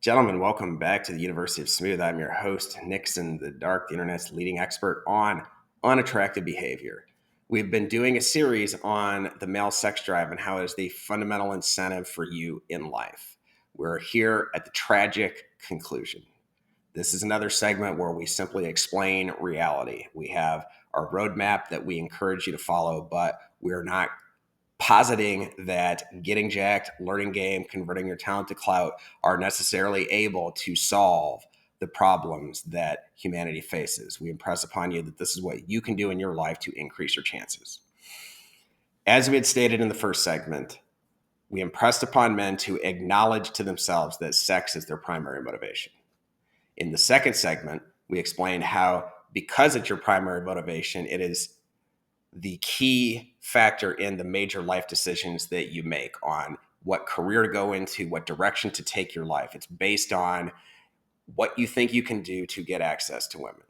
Gentlemen, welcome back to the University of Smooth. I'm your host, Nixon the Dark, the internet's leading expert on unattractive behavior. We've been doing a series on the male sex drive and how it is the fundamental incentive for you in life. We're here at the tragic conclusion. This is another segment where we simply explain reality. We have our roadmap that we encourage you to follow, but we're not positing that getting jacked, learning game, converting your talent to clout are necessarily able to solve the problems that humanity faces. We impress upon you that this is what you can do in your life to increase your chances. As we had stated in the first segment, we impressed upon men to acknowledge to themselves that sex is their primary motivation. In the second segment, we explained how, because it's your primary motivation, it is the key factor in the major life decisions that you make on what career to go into, what direction to take your life. It's based on what you think you can do to get access to women.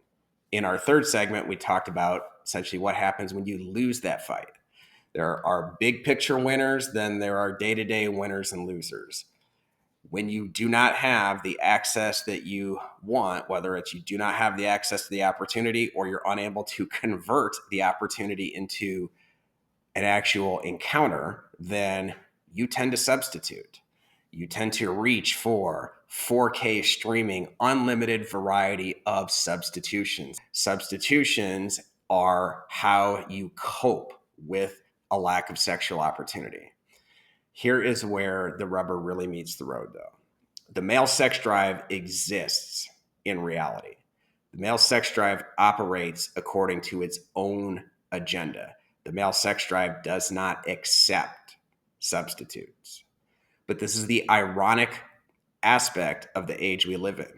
In our third segment, we talked about essentially what happens when you lose that fight. There are big picture winners, then there are day-to-day winners and losers. When you do not have the access that you want, whether it's you do not have the access to the opportunity or you're unable to convert the opportunity into an actual encounter, then you tend to substitute. You tend to reach for 4K streaming, unlimited variety of substitutions. Substitutions are how you cope with a lack of sexual opportunity. Here is where the rubber really meets the road, though. The male sex drive exists in reality. The male sex drive operates according to its own agenda. The male sex drive does not accept substitutes. But this is the ironic aspect of the age we live in.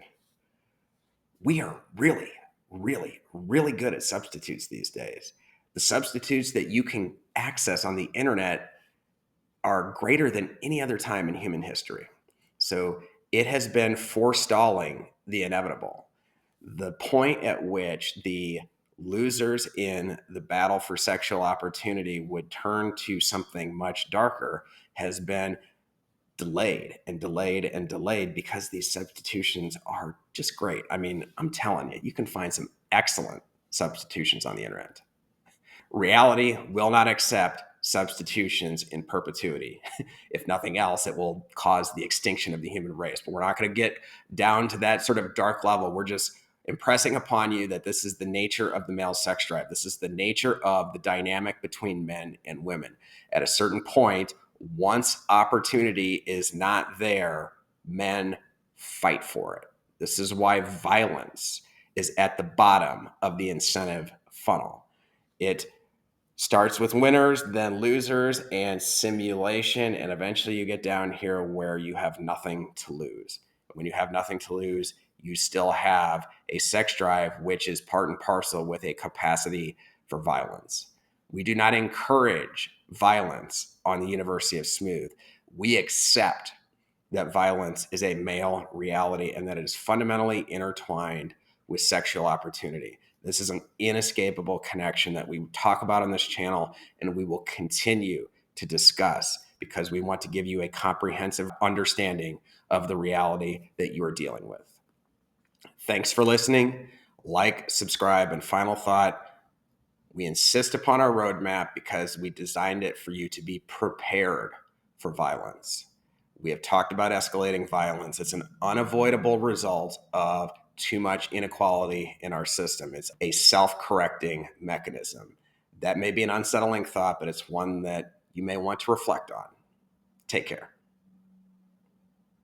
We are really, really, really good at substitutes these days. The substitutes that you can access on the internet are greater than any other time in human history. So it has been forestalling the inevitable. The point at which the losers in the battle for sexual opportunity would turn to something much darker has been delayed and delayed and delayed because these substitutions are just great. I mean, I'm telling you, you can find some excellent substitutions on the internet. Reality will not accept substitutions in perpetuity. If nothing else, it will cause the extinction of the human race. But we're not going to get down to that sort of dark level. We're just impressing upon you that this is the nature of the male sex drive. This is the nature of the dynamic between men and women. At a certain point, once opportunity is not there, men fight for it. This is why violence is at the bottom of the incentive funnel. It starts with winners, then losers, and simulation. And eventually you get down here where you have nothing to lose. When you have nothing to lose, you still have a sex drive, which is part and parcel with a capacity for violence. We do not encourage violence on the University of Smooth. We accept that violence is a male reality and that it is fundamentally intertwined with sexual opportunity. This is an inescapable connection that we talk about on this channel and we will continue to discuss because we want to give you a comprehensive understanding of the reality that you are dealing with. Thanks for listening. Like, subscribe, and final thought, we insist upon our roadmap because we designed it for you to be prepared for violence. We have talked about escalating violence. It's an unavoidable result of too much inequality in our system. It's a self-correcting mechanism. That may be an unsettling thought, but it's one that you may want to reflect on. Take care.